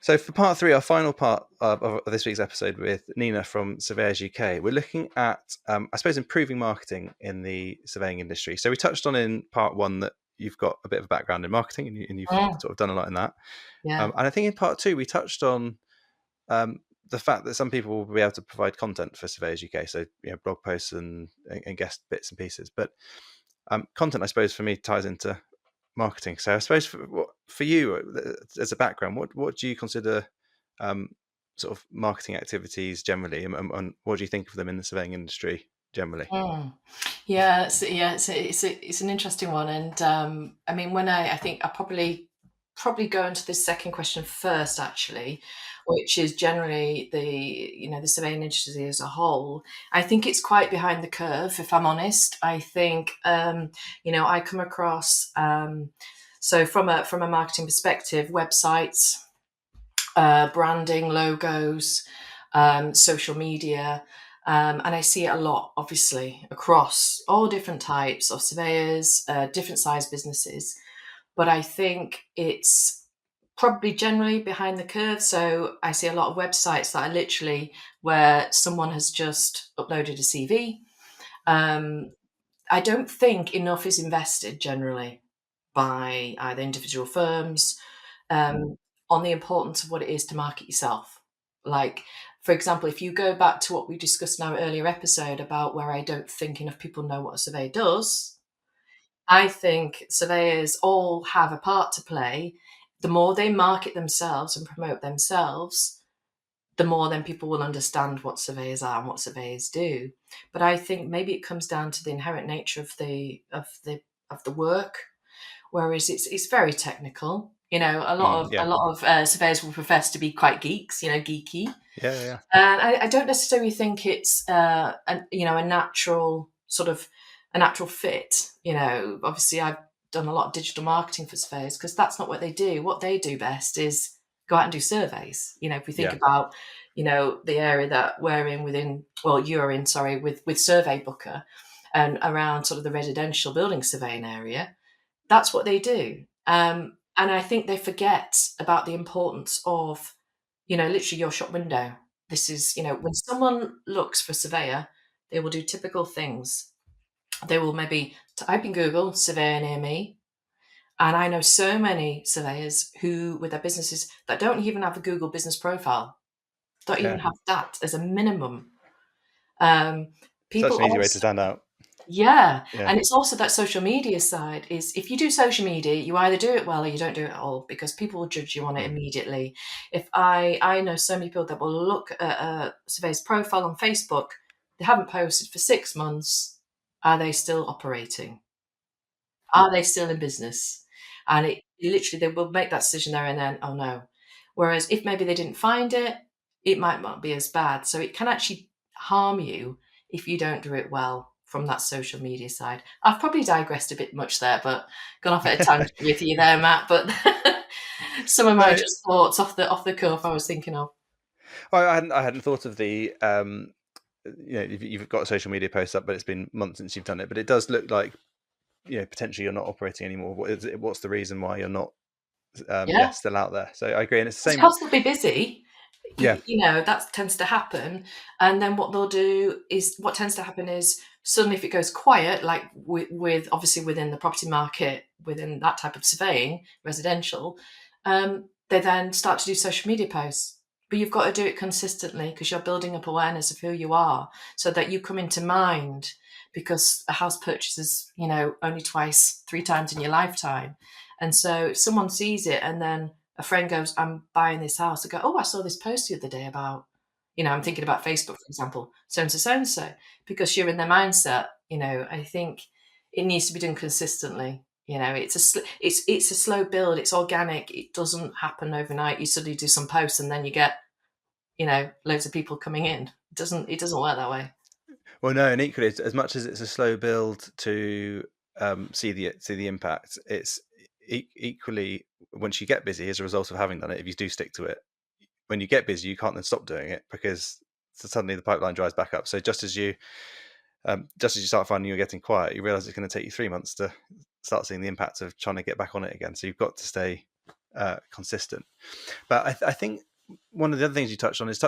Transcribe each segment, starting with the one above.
So for part three, our final part of this week's episode with Nina from Surveyors UK, we're looking at, I suppose, improving marketing in the surveying industry. So we touched on in part one that you've got a bit of a background in marketing and you've Mm, sort of done a lot in that. yeah. And I think in part two, we touched on the fact that some people will be able to provide content for Surveyors UK, so blog posts and guest bits and pieces. But content, I suppose, for me ties into marketing. So I suppose for you as a background, what do you consider sort of marketing activities generally, and what do you think of them in the surveying industry generally? Mm. It's an interesting one, and I mean, I think I probably go into the second question first, actually, which is generally the surveying industry as a whole. I think it's quite behind the curve, if I'm honest. I think I come across so from a marketing perspective, websites, branding, logos, social media. And I see it a lot, obviously, across all different types of surveyors, different size businesses. But I think it's probably generally behind the curve. So I see a lot of websites that are literally where someone has just uploaded a CV. I don't think enough is invested generally by either individual firms on the importance of what it is to market yourself. Like, for example, if you go back to what we discussed in our earlier episode about where I don't think enough people know what a survey does, I think surveyors all have a part to play. The more they market themselves and promote themselves, the more then people will understand what surveyors are and what surveyors do. But I think maybe it comes down to the inherent nature of the work, whereas it's very technical. A lot of Yeah, surveyors will profess to be quite geeks, geeky. yeah. And I don't necessarily think it's a natural a natural fit. Obviously I've done a lot of digital marketing for surveyors because that's not what they do. What they do best is go out and do surveys. If we think Yeah. about, the area that we're in you're in, sorry, with Survey Booker and around sort of the residential building surveying area, that's what they do. And I think they forget about the importance of, literally your shop window. This is, when someone looks for a surveyor, they will do typical things. They will maybe type in Google, surveyor near me. And I know so many surveyors who, with their businesses, that don't even have a Google business profile, don't even Yeah. have that as a minimum. Um, Such People an easy way to also, stand out. yeah, Yeah. and it's also that social media side is if you do social media, you either do it well or you don't do it at all because people will judge you on it Mm. immediately. If I know so many people that will look at a surveyor's profile on Facebook, they haven't posted for 6 months. Are they still operating? Are they still in business? And it literally they will make that decision there and then, oh no. Whereas if maybe they didn't find it, it might not be as bad. So it can actually harm you if you don't do it well from that social media side. I've probably digressed a bit much there, but gone off at a tangent with you there, Matt. But some of my No, just thoughts off the cuff I was thinking of. I hadn't thought of the you've got a social media post up, but it's been months since you've done it. But it does look like potentially you're not operating anymore. What's the reason why you're not Yeah. still out there? So I agree, and it's the It's same. because they'll be busy. Yeah, That tends to happen. And then what tends to happen is suddenly if it goes quiet, like with obviously within the property market, within that type of surveying, residential, they then start to do social media posts. But you've got to do it consistently because you're building up awareness of who you are so that you come into mind because a house purchase is, only twice, 3 times in your lifetime. And so if someone sees it and then a friend goes, I'm buying this house. I go, oh, I saw this post the other day about, I'm thinking about Facebook, for example, so and so, so and so, because you're in their mindset. I think it needs to be done consistently. It's a slow build. It's organic. It doesn't happen overnight. You suddenly do some posts and then you get, loads of people coming in. It doesn't work that way. well, no, and equally, as much as it's a slow build to see the impact, it's equally once you get busy as a result of having done it. If you do stick to it, when you get busy, you can't then stop doing it because suddenly the pipeline dries back up. So just as you start finding you're getting quiet, you realize it's going to take you 3 months to start seeing the impact of trying to get back on it again. So you've got to stay consistent. But I think one of the other things you touched on is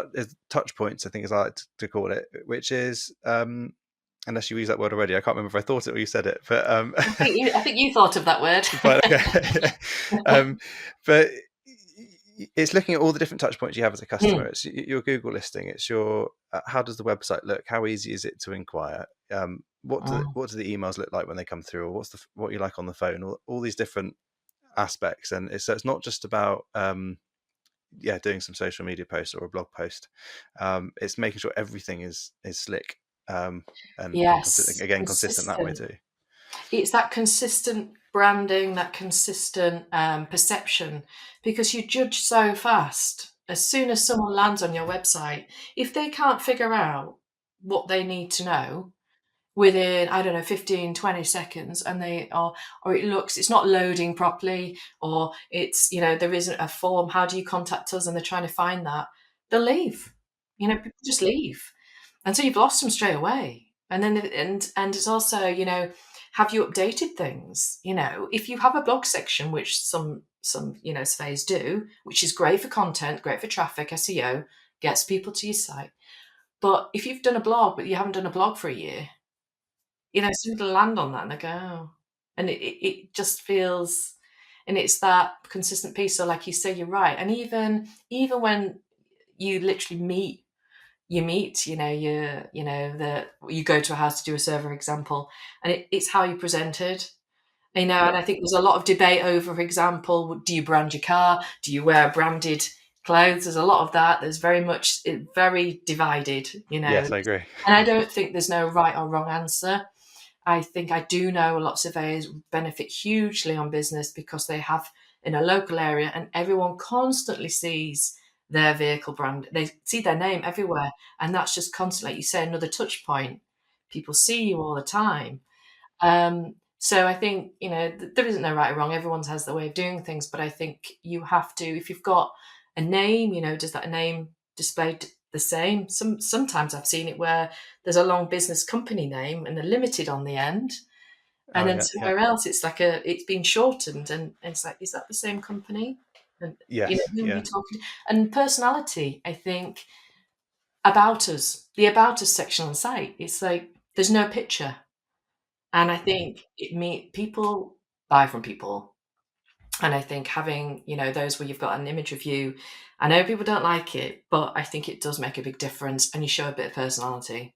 touch points, I think, as I like to call it, which is, unless you use that word already, I can't remember if I thought it or you said it, but I think you thought of that word. but okay. But it's looking at all the different touch points you have as a customer. It's your Google listing. It's your how does the website look? How easy is it to inquire? What do the emails look like when they come through? Or what you like on the phone? All these different aspects. And so it's not just about doing some social media post or a blog post. It's making sure everything is slick, and Yes, consistent that way consistent. too. It's that consistent branding, that consistent perception, because you judge so fast. As soon as someone lands on your website, if they can't figure out what they need to know within, I don't know, 15, 20 seconds, and or it's not loading properly, or it's, there isn't a form, how do you contact us? And they're trying to find that, they'll leave. People just leave. And so you've lost them straight away. And then, and it's also, have you updated things? If you have a blog section, which some surveys do, which is great for content, great for traffic, SEO, gets people to your site. But if you've done a blog, but you haven't done a blog for a year, somebody will land on that and they go, oh. And it just feels, and it's that consistent piece. So like you say, you're right. And even when you literally you go to a house to do a server example, and it's how you presented, and I think there's a lot of debate over, for example, do you brand your car? Do you wear branded clothes? There's a lot of that. There's very divided, Yes, I agree. and I don't think there's no right or wrong answer. I think I do know a lot of surveyors benefit hugely on business because they have in a local area, and everyone constantly sees their vehicle brand. They see their name everywhere, and that's just constantly, like you say, another touch point. People see you all the time. So I think, there isn't no right or wrong. Everyone has their way of doing things, but I think you have to, if you've got a name, does that name displayed the same? Sometimes I've seen it where there's a long business company name and a limited on the end. And then somewhere else, it's been shortened, and it's like, is that the same company? And Yes, who are you talking to? And personality, I think, the about us section on the site, it's like there's no picture. And I think people buy from people. And I think having, those where you've got an image of you, I know people don't like it, but I think it does make a big difference, and you show a bit of personality.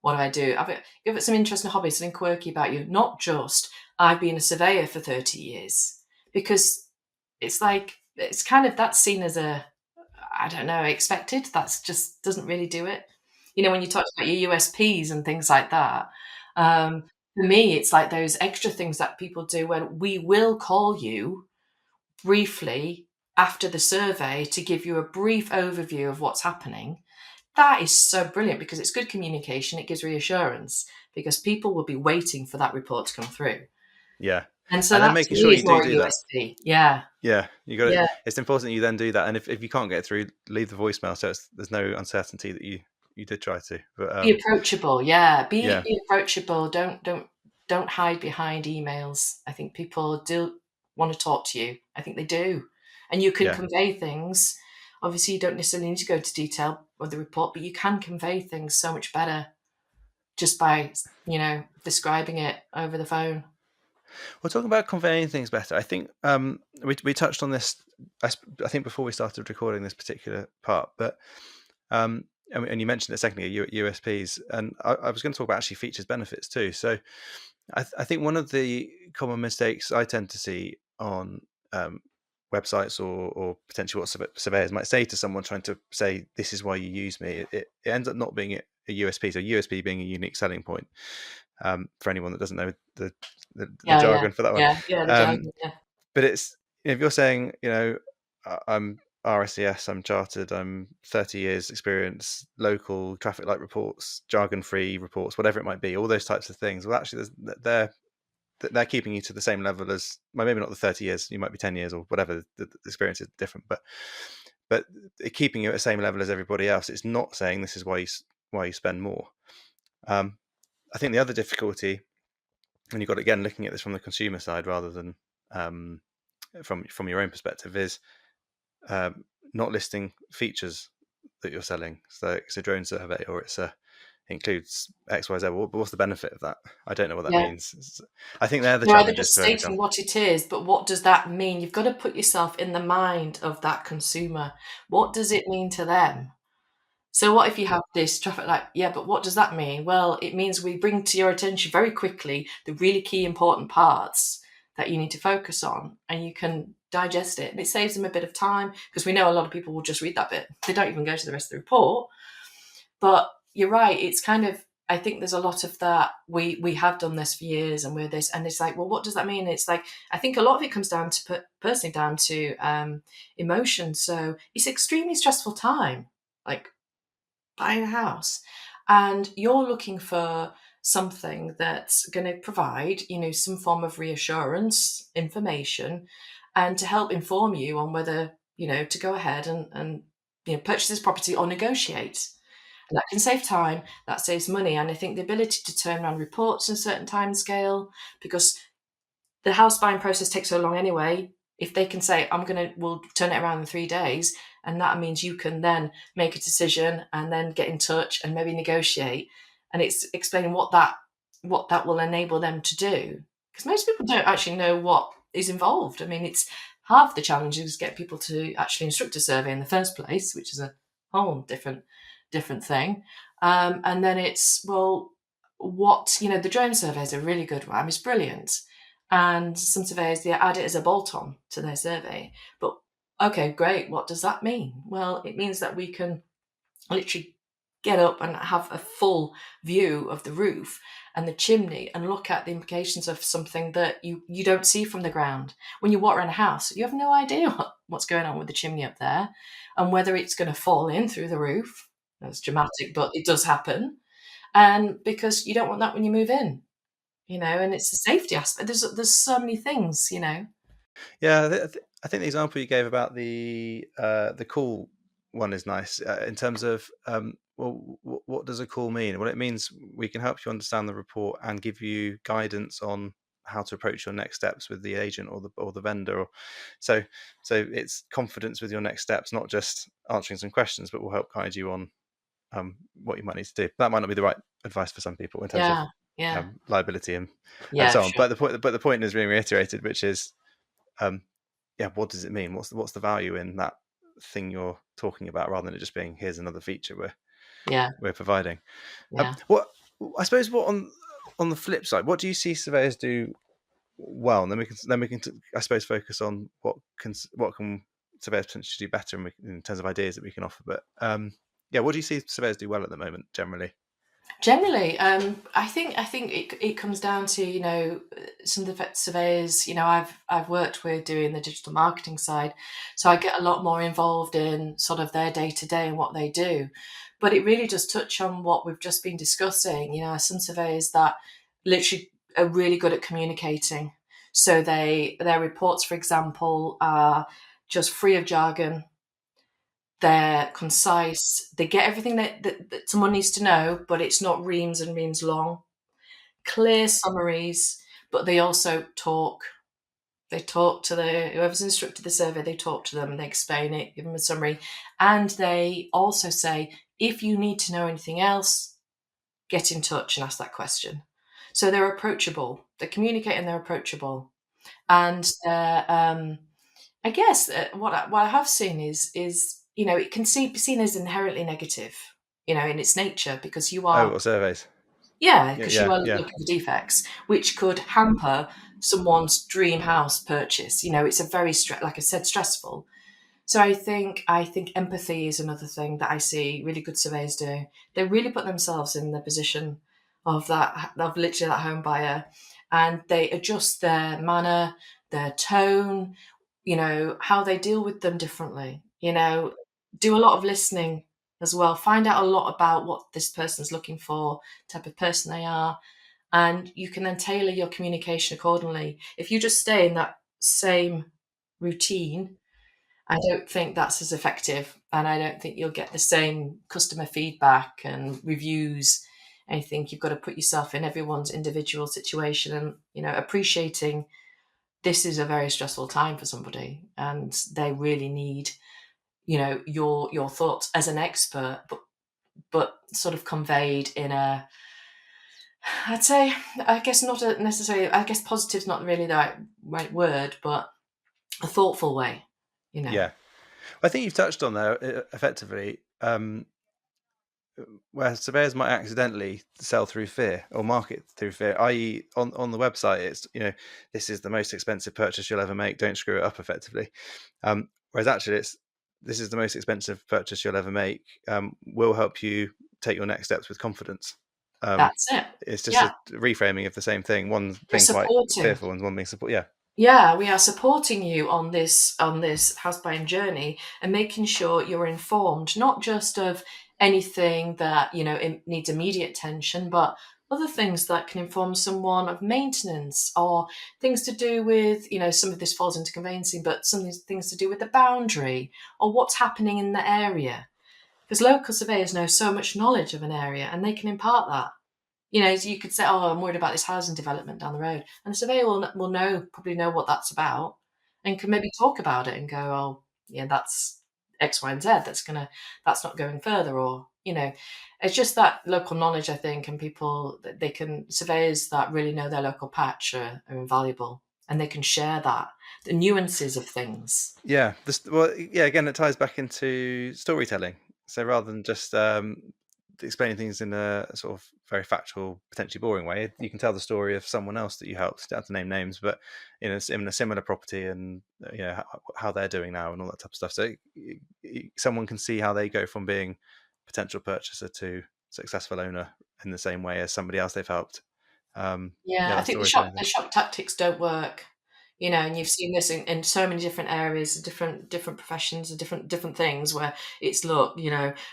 What do I do? Give it some interesting hobbies, something quirky about you, not just I've been a surveyor for 30 years, because it's like, it's kind of, that's seen as I don't know, expected. That's just doesn't really do it. When you talk about your USPs and things like that, for me, it's like those extra things that people do when we will call you briefly after the survey to give you a brief overview of what's happening. That is so brilliant because it's good communication. It gives reassurance because people will be waiting for that report to come through. Yeah. And so And then that making to sure me you is more a do that. USP. Yeah. Yeah, you got it. Yeah. It's important that you then do that, and if you can't get through, leave the voicemail so there's no uncertainty that you did try to. But Be approachable. Yeah. yeah, Be approachable. Don't hide behind emails. I think people do want to talk to you. I think they do. And you can yeah. convey things. Obviously, you don't necessarily need to go into detail of the report, but you can convey things so much better just by, describing it over the phone. Well, talking about conveying things better, I think we touched on this. I think before we started recording this particular part, but and you mentioned it a second ago, USPs, and I was going to talk about actually features benefits too. So I think one of the common mistakes I tend to see on websites or potentially what surveyors might say to someone trying to say this is why you use me, it ends up not being a USP. So USP being a unique selling point, for anyone that doesn't know the jargon for that one. Yeah, the jargon, yeah. But it's, if you're saying, I'm RSCS, I'm chartered, I'm 30 years experience, local traffic light reports, jargon free reports, whatever it might be, all those types of things. Well, actually, they're keeping you to the same level as, well, maybe not the 30 years, you might be 10 years or whatever. The experience is different, but keeping you at the same level as everybody else. It's not saying this is why you spend more. I think the other difficulty, and you've got, again, looking at this from the consumer side rather than from your own perspective is not listing features that you're selling. So it's a drone survey, or includes X, Y, Z. But what's the benefit of that? I don't know what that Yeah. means. I think they're the They're either challenges just to overcome. stating what it is, but what does that mean? You've got to put yourself in the mind of that consumer. What does it mean to them? So what if you have this traffic light? Yeah, but what does that mean? Well, it means we bring to your attention very quickly the really key important parts that you need to focus on, and you can digest it. And it saves them a bit of time, because we know a lot of people will just read that bit. They don't even go to the rest of the report. But you're right, it's kind of, I think there's a lot of that. We have done this for years, and we're this, and it's like, well, what does that mean? It's like, I think a lot of it comes down to, personally, down to emotion. So it's extremely stressful time, like buying a house, and you're looking for something that's going to provide, some form of reassurance, information, and to help inform you on whether, to go ahead and purchase this property or negotiate. And that can save time, that saves money, and I think the ability to turn around reports in a certain time scale, because the house buying process takes so long anyway. If they can say, we'll turn it around in 3 days, and that means you can then make a decision and then get in touch and maybe negotiate. And it's explaining what that will enable them to do. Because most people don't actually know what is involved. I mean, it's half the challenge is get people to actually instruct a survey in the first place, which is a whole different thing. And then it's, well, the drone survey is a really good one. It's brilliant. And some surveyors, they add it as a bolt-on to their survey. But okay, great. What does that mean? Well, it means that we can literally get up and have a full view of the roof and the chimney and look at the implications of something that you don't see from the ground. When you walk around a house, you have no idea what's going on with the chimney up there and whether it's going to fall in through the roof. That's dramatic, but it does happen. And because you don't want that when you move in, and it's a safety aspect. There's so many things. Yeah, I think the example you gave about the call one is nice in terms of well, what does a call mean? Well, it means we can help you understand the report and give you guidance on how to approach your next steps with the agent or the vendor. So it's confidence with your next steps, not just answering some questions, but will help guide you on what you might need to do. That might not be the right advice for some people in terms of Yeah, yeah, liability and yeah, so on. sure. But the point is being reiterated, which is what does it mean? What's the value in that thing you're talking about, rather than it just being here's another feature Yeah, we're providing. yeah. What I suppose what on the flip side, what do you see surveyors do well? And then we can I suppose focus on what can surveyors potentially do better in terms of ideas that we can offer. But what do you see surveyors do well at the moment generally? Generally, I think it comes down to some of the surveyors. I've worked with doing the digital marketing side, so I get a lot more involved in sort of their day to day and what they do. But it really does touch on what we've just been discussing. Some surveyors that literally are really good at communicating. So their reports, for example, are just free of jargon. They're concise. They get everything that someone needs to know, but it's not reams and reams long. Clear summaries, but they also talk. They talk to whoever's instructed the survey. They talk to them. They explain it, give them a summary, and they also say, if you need to know anything else, get in touch and ask that question. So they're approachable. They communicate and they're approachable, and I guess what I have seen is it can be seen as inherently negative, in its nature, because you Oh, are or surveys? because you are Yeah. looking for defects, which could hamper someone's dream house purchase. It's a very like I said, stressful. So I think empathy is another thing that I see really good surveyors do. They really put themselves in the position of literally that home buyer, and they adjust their manner, their tone, how they deal with them differently. Do a lot of listening as well. Find out a lot about what this person's looking for, type of person they are, and you can then tailor your communication accordingly. If you just stay in that same routine, I don't think that's as effective, and I don't think you'll get the same customer feedback and reviews. I think you've got to put yourself in everyone's individual situation and, appreciating this is a very stressful time for somebody, and they really need, your thoughts as an expert, but sort of conveyed in a, I'd say, I guess not a necessarily, I guess positive's not really the right word, but a thoughtful way, you know. Yeah, I think you've touched on there effectively, where surveyors might accidentally sell through fear or market through fear, i.e., on the website, it's, this is the most expensive purchase you'll ever make. Don't screw it up, effectively. Whereas actually, this is the most expensive purchase you'll ever make. Will help you take your next steps with confidence. That's it. It's just Yeah, a reframing of the same thing. One you're being quite supporting. fearful and one being support. Yeah, Yeah, we are supporting you on this house buying journey and making sure you're informed, not just of anything that needs immediate attention, but other things that can inform someone of maintenance, or things to do with, some of this falls into conveyancing, but some of these things to do with the boundary or what's happening in the area. Because local surveyors know so much knowledge of an area, and they can impart that. So you could say, "Oh, I'm worried about this housing development down the road," and the surveyor will probably know what that's about, and can maybe talk about it and go, "Oh, yeah, that's X, Y, and Z. That's not going further," or it's just that local knowledge, I think, and people that they can surveyors that really know their local patch are invaluable, and they can share the nuances of things. yeah. Yeah. Again, it ties back into storytelling. So rather than just explaining things in a sort of very factual, potentially boring way, you can tell the story of someone else that you helped. You don't have to name names, but in a similar property, and how they're doing now and all that type of stuff. So someone can see how they go from being potential purchaser to successful owner in the same way as somebody else they've helped. Yeah, Yeah, I that think the storytelling shock thing. the shock tactics don't work, and you've seen this in so many different areas, different professions, and different things where it's, look,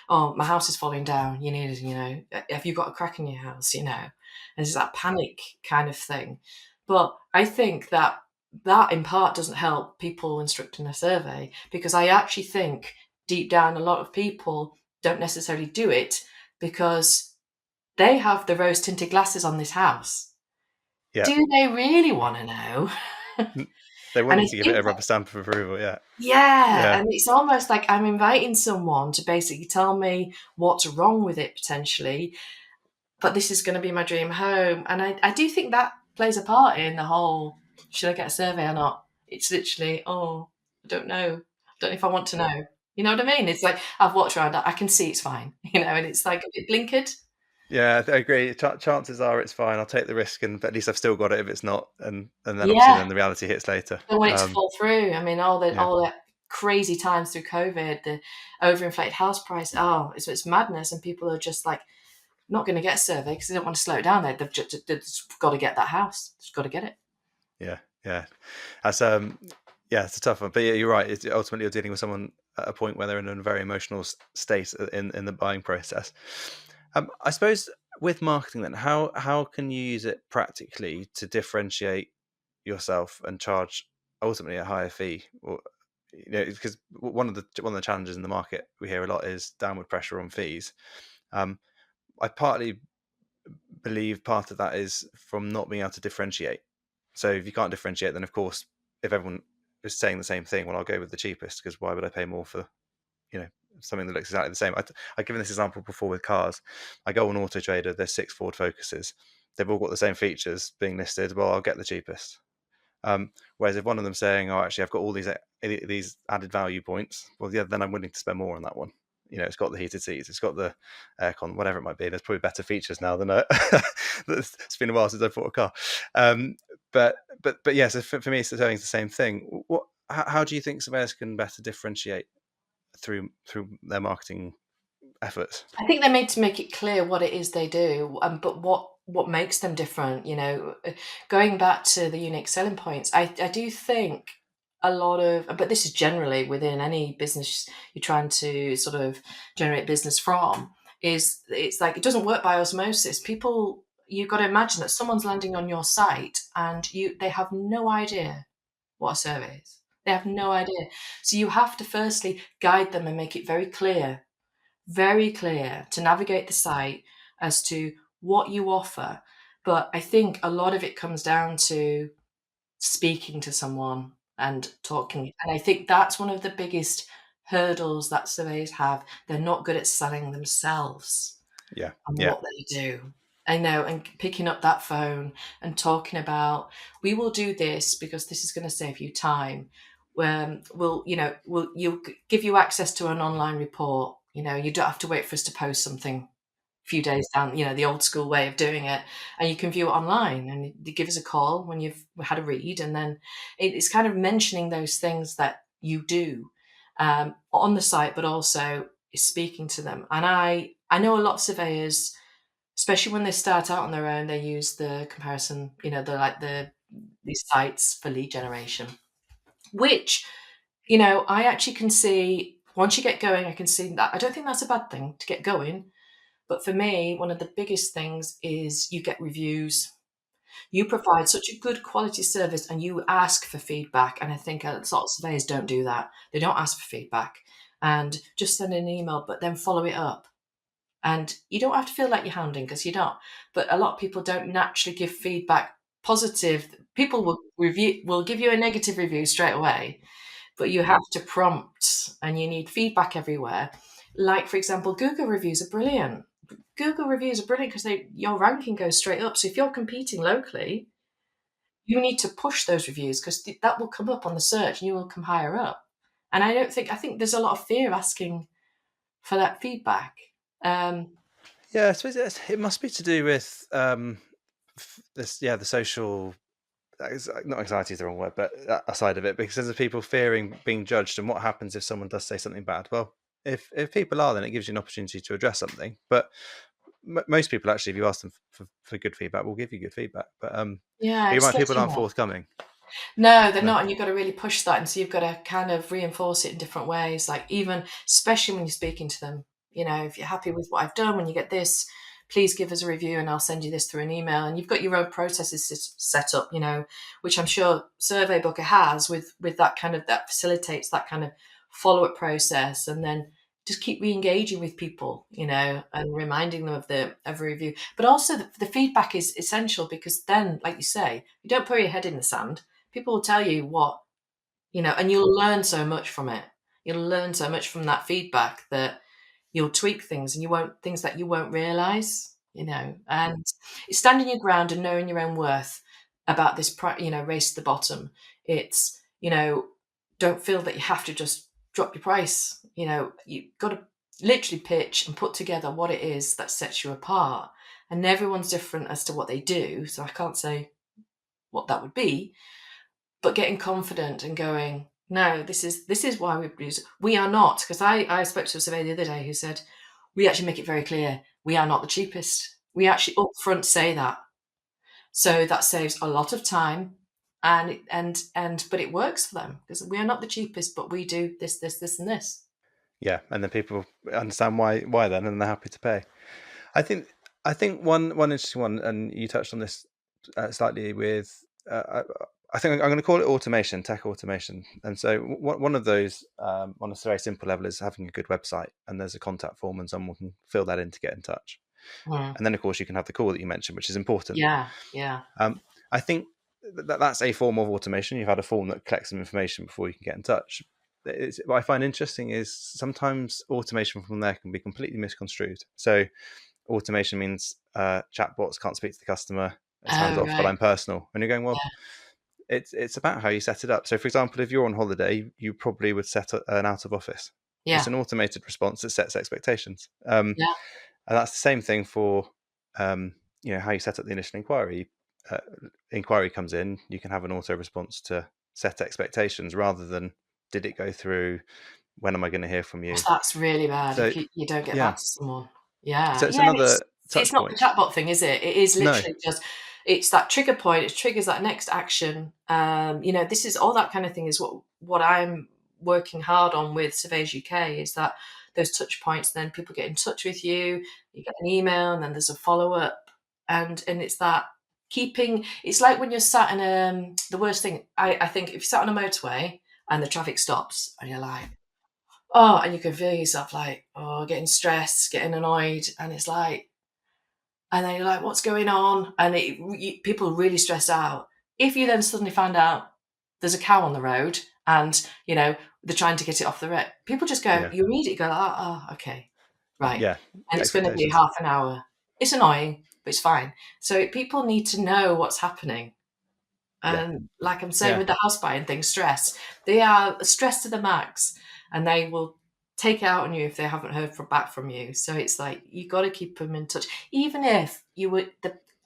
oh, my house is falling down. You need, have you got a crack in your house? And it's that panic kind of thing. But I think that in part doesn't help people instructing a survey, because I actually think deep down a lot of people don't necessarily do it because they have the rose tinted glasses on this house. Yeah, Do they really want to know? they And want I you to give it think a rubber stamp of approval. Yeah, yeah, yeah, and it's almost like I'm inviting someone to basically tell me what's wrong with it potentially, but this is going to be my dream home. And I do think that plays a part in the whole, should I get a survey or not? It's literally, oh, I don't know. I don't know if I want to know. You know what I mean? It's like, I've walked around, I can see it's fine, and it's like a bit blinkered. yeah. I agree. Chances are it's fine. I'll take the risk, and at least I've still got it if it's not. And then obviously Yeah. then the reality hits later. Don't want it to fall through. I mean, Yeah, all the crazy times through COVID, the overinflated house price. Oh, it's madness, and people are just like not going to get a survey because they don't want to slow it down. They've just got to get that house. Just got to get it. yeah, yeah. That's yeah, it's a tough one. But yeah, you're right. Ultimately you're dealing with someone at a point where they're in a very emotional state in the buying process. I suppose with marketing, then, how can you use it practically to differentiate yourself and charge ultimately a higher fee? Or because one of the challenges in the market we hear a lot is downward pressure on fees. um, I partly believe part of that is from not being able to differentiate. So if you can't differentiate, then of course, if everyone is saying the same thing, well, I'll go with the cheapest, because why would I pay more for you know something that looks exactly the same? I've given this example before with cars. I go on Auto Trader. There's 6 Ford Focuses. They've all got the same features being listed. Well, I'll get the cheapest. Whereas if one of them's saying, "Oh, actually, I've got all these added value points," well, yeah, then I'm willing to spend more on that one. It's got the heated seats, it's got the aircon, whatever it might be. There's probably better features now than it's been a while since I bought a car. Um, but yeah, so for me, it's the same thing. How do you think surveyors can better differentiate through their marketing efforts? I think they made to make it clear what it is they do, but what makes them different. Going back to the unique selling points, I do think a lot of, but this is generally within any business you're trying to sort of generate business from, is it's like it doesn't work by osmosis. People, you've got to imagine that someone's landing on your site and they have no idea what a survey is. They have no idea. So you have to firstly guide them and make it very clear to navigate the site as to what you offer. But I think a lot of it comes down to speaking to someone and talking. And I think that's one of the biggest hurdles that surveyors have. They're not good at selling themselves Yeah, and yeah, what they do. I know, and picking up that phone and talking about, we will do this because this is going to save you time. We'll give you access to an online report. You don't have to wait for us to post something few days down, the old school way of doing it, and you can view it online, and you give us a call when you've had a read, and then it's kind of mentioning those things that you do on the site, but also speaking to them. And I know a lot of surveyors, especially when they start out on their own, they use the comparison, these sites for lead generation, which, I actually can see once you get going, I can see that. I don't think that's a bad thing to get going. But for me, one of the biggest things is you get reviews. You provide such a good quality service and you ask for feedback. And I think a lot of surveyors don't do that. They don't ask for feedback and just send an email, but then follow it up. And you don't have to feel like you're hounding, because you don't. But a lot of people don't naturally give feedback positive. People will give you a negative review straight away, but you have to prompt and you need feedback everywhere. Like, for example, Google reviews are brilliant. Google reviews are brilliant because your ranking goes straight up. So if you're competing locally, you need to push those reviews, because that will come up on the search and you will come higher up. And I think there's a lot of fear of asking for that feedback. yeah. I suppose it must be to do with this, yeah, the social. Not anxiety is the wrong word, but a side of it, because there's people fearing being judged, and what happens if someone does say something bad? Well, if people are, then it gives you an opportunity to address something. But most people, actually, if you ask them for good feedback, will give you good feedback. But Yeah, you're it's right, people getting aren't there. forthcoming. No, they're No. not, and you've got to really push that, and so you've got to kind of reinforce it in different ways. Like, even especially when you're speaking to them, if you're happy with what I've done, when you get this, please give us a review, and I'll send you this through an email. And you've got your own processes set up, which I'm sure Survey Booker has, with that facilitates that kind of follow up process, and then just keep re-engaging with people, and reminding them of a review. But also the feedback is essential, because then, like you say, you don't put your head in the sand. People will tell you what, and you'll learn so much from it. You'll learn so much from that feedback that you'll tweak things, and things that you won't realize, and it's standing your ground and knowing your own worth about this, race to the bottom. It's, don't feel that you have to just drop your price. You've got to literally pitch and put together what it is that sets you apart. And everyone's different as to what they do. So I can't say what that would be, but getting confident and going, no, this is why we produce. We are not, because I spoke to a surveyor the other day who said, we actually make it very clear we are not the cheapest. We actually upfront say that, so that saves a lot of time, and but it works for them, because we are not the cheapest, but we do this, this, this, and this. Yeah, and then people understand why then, and they're happy to pay. I think one interesting one, and you touched on this slightly with. I think I'm going to call it automation, tech automation. And so one of those on a very simple level is having a good website, and there's a contact form, and someone can fill that in to get in touch. Mm. And then, of course, you can have the call that you mentioned, which is important. Yeah, yeah. I think that's a form of automation. You've had a form that collects some information before you can get in touch. What I find interesting is sometimes automation from there can be completely misconstrued. So automation means chatbots can't speak to the customer. It's hands Oh, off, but right. I'm personal. And you're going, well, it's about how you set it up. So, for example, if you're on holiday, you probably would set an out of office. It's Yeah, an automated response that sets expectations. yeah. And that's the same thing for how you set up the initial inquiry. Inquiry comes in, you can have an auto response to set expectations rather than did it go through? When am I going to hear from you? That's really bad So if you don't get yeah, back to someone. Yeah, so it's yeah, and another it's touch not the point. chatbot thing, is it? It is No, literally just, it's that trigger point. It triggers that next action. This is all that kind of thing is what I'm working hard on with Surveyors UK, is that those touch points. Then people get in touch with you. You get an email, and then there's a follow up, and it's that keeping. It's like when you're sat in the worst thing. I think if you're sat on a motorway and the traffic stops, and you're like, oh, and you can feel yourself like, oh, getting stressed, getting annoyed, and it's like, and then you're like, what's going on? And people are really stressed out. If you then suddenly find out there's a cow on the road and, they're trying to get it off the road, people just go, Yeah, you immediately go, oh, okay, right. yeah, And it's going to be expectations. half an hour. It's annoying, but it's fine. So people need to know what's happening. Yeah, And like I'm saying yeah, with the house buying thing, stress, they are stressed to the max and they will take it out on you if they haven't heard back from you. So it's like, you got to keep them in touch. Even if you were,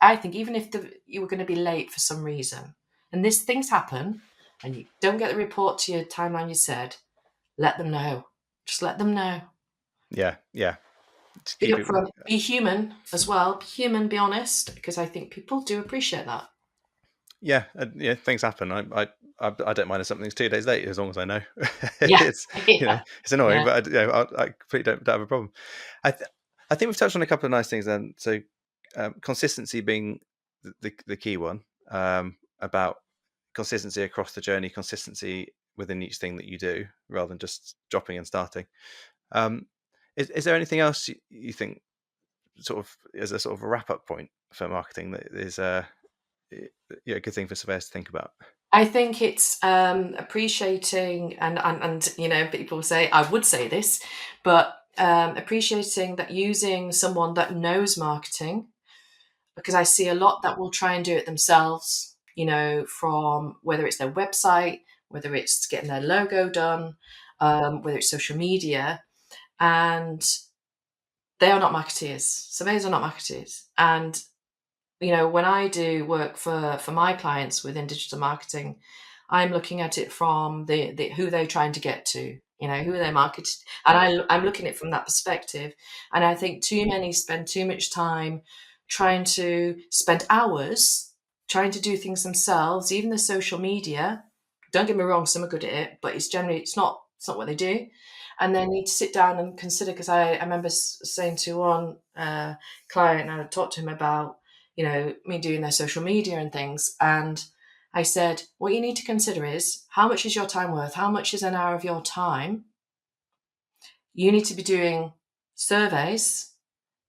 I think, even if you were going to be late for some reason, and this things happen, and you don't get the report to your timeline you said, let them know. Just let them know. yeah, yeah. Just Be keep people. upfront. Be human as well. Be human. Be honest, because I think people do appreciate that. Yeah, yeah. Things happen. I don't mind if something's 2 days late as long as I know. Yeah, It's yeah, it's annoying, yeah. but I completely don't have a problem. I think we've touched on a couple of nice things then. So consistency being the key one, about consistency across the journey, consistency within each thing that you do, rather than just dropping and starting. Um, is there anything else you think sort of as a sort of a wrap up point for marketing that is a good thing for surveyors to think about? I think it's appreciating, and people say I would say this, but appreciating that using someone that knows marketing, because I see a lot that will try and do it themselves. From whether it's their website, whether it's getting their logo done, whether it's social media, and they are not marketeers. Surveyors are not marketeers, and when I do work for my clients within digital marketing, I'm looking at it from the who they're trying to get to, who are they marketed, and I'm looking at it from that perspective. And I think too many spend too much time trying to spend hours trying to do things themselves, even the social media. Don't get me wrong, some are good at it, but it's not what they do. And they need to sit down and consider, because I remember saying to one client, and I talked to him about me doing their social media and things. And I said, what you need to consider is, how much is your time worth? How much is an hour of your time? You need to be doing surveys.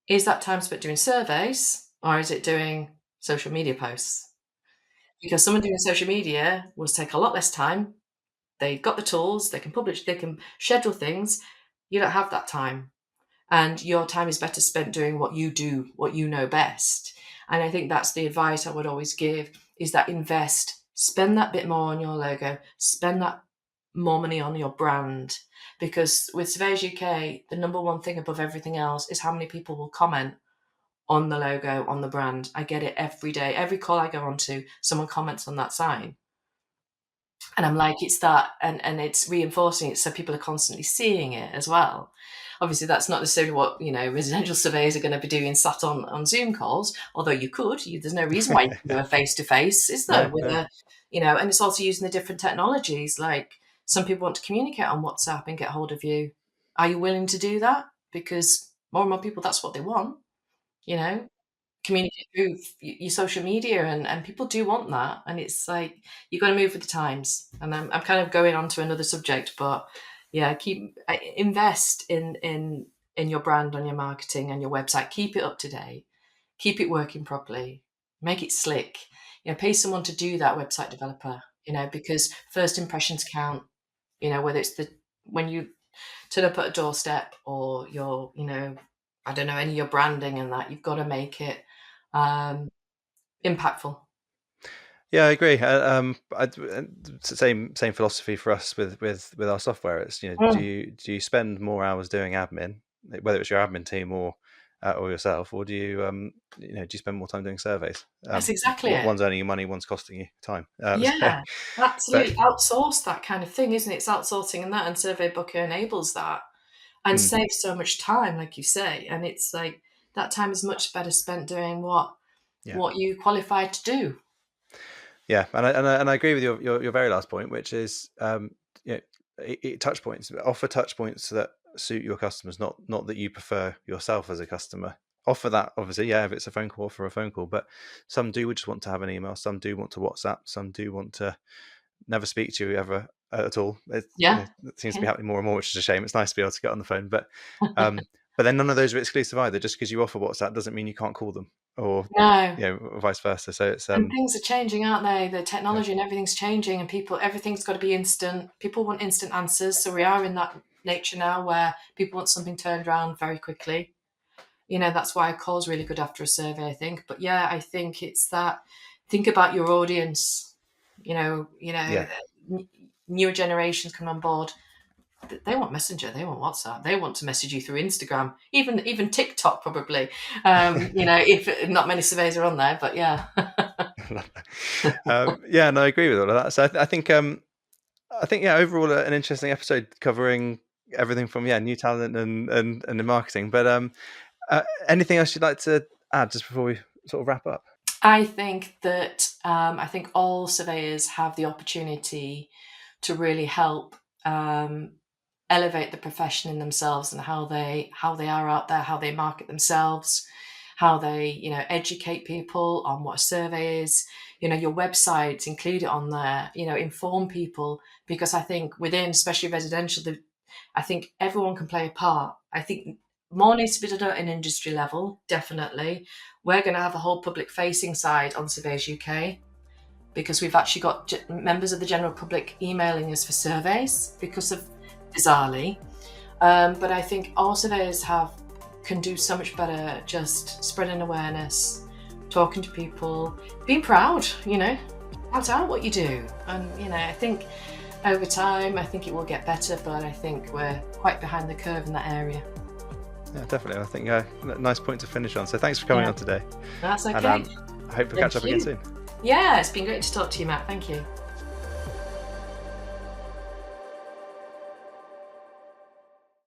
Is that time spent doing surveys, or is it doing social media posts? Because someone doing social media will take a lot less time. They've got the tools, they can publish, they can schedule things. You don't have that time. And your time is better spent doing what you do, what you know best. And I think that's the advice I would always give, is that invest, spend that bit more on your logo, spend that more money on your brand. Because with Surveyors UK, the number one thing above everything else is how many people will comment on the logo, on the brand. I get it every day. Every call I go on to, someone comments on that sign. And I'm like, it's that, and it's reinforcing it, so people are constantly seeing it as well. Obviously, that's not necessarily what residential surveyors are going to be doing, sat on Zoom calls. Although you could, there's no reason why you can do a face to face, is there? No, With no. and it's also using the different technologies. Like, some people want to communicate on WhatsApp and get hold of you. Are you willing to do that? Because more and more people, that's what they want. You know, communicate through your social media, and people do want that. And it's like, you got to move with the times. And I'm kind of going on to another subject, but yeah, invest in your brand, on your marketing and your website. Keep it up to date, keep it working properly, make it slick. Pay someone to do that, website developer, because first impressions count. Whether it's when you turn up at a doorstep, or I don't know, any of your branding and that, you've got to make it um, impactful. Yeah, I agree. It's the same philosophy for us with our software. It's Mm, do you spend more hours doing admin, whether it's your admin team or yourself, or do you spend more time doing surveys? that's exactly it. One's earning you money, one's costing you time. Yeah, But absolutely. Outsource that kind of thing, isn't it? It's outsourcing, and Survey Booker enables that, and mm, saves so much time, like you say. And it's like, that time is much better spent doing yeah, what you qualified to do. yeah, and I agree with your very last point, which is you know, touch points. Offer touch points that suit your customers, not that you prefer yourself as a customer. Offer that, obviously, yeah. If it's a phone call, offer a phone call. But some do just want to have an email. Some do want to WhatsApp. Some do want to never speak to you ever at all. Yeah, It seems to be yeah, happening more and more, which is a shame. It's nice to be able to get on the phone, but But then none of those are exclusive either. Just because you offer WhatsApp doesn't mean you can't call them, or No. vice versa. So it's And things are changing, aren't they? The yeah, technology and everything's changing, and everything's got to be instant. People want instant answers. So we are in that nature now where people want something turned around very quickly. That's why a call's really good after a survey, I think. But yeah, I think it's that, think about your audience. yeah, Newer generations come on board. They want Messenger, they want WhatsApp, they want to message you through Instagram, even TikTok probably. If not many surveys are on there, but yeah. Yeah, and I agree with all of that. So I think overall an interesting episode covering everything from new talent and in marketing. But anything else you'd like to add just before we sort of wrap up? I think that all surveyors have the opportunity to really help elevate the profession in themselves and how they are out there, how they market themselves, how they educate people on what a survey is. Your websites, include it on there. Inform people, because I think within, especially residential, I think everyone can play a part. I think more needs to be done at an industry level, definitely. We're going to have a whole public facing side on Surveyors UK, because we've actually got members of the general public emailing us for surveys because of, bizarrely. But I think all surveyors can do so much better just spreading awareness, talking to people, being proud, out what you do. And, I think over time, I think it will get better, but I think we're quite behind the curve in that area. Yeah, definitely. I think a nice point to finish on. So thanks for coming on today. That's okay. And I hope we catch up again soon. Yeah, it's been great to talk to you, Matt. Thank you.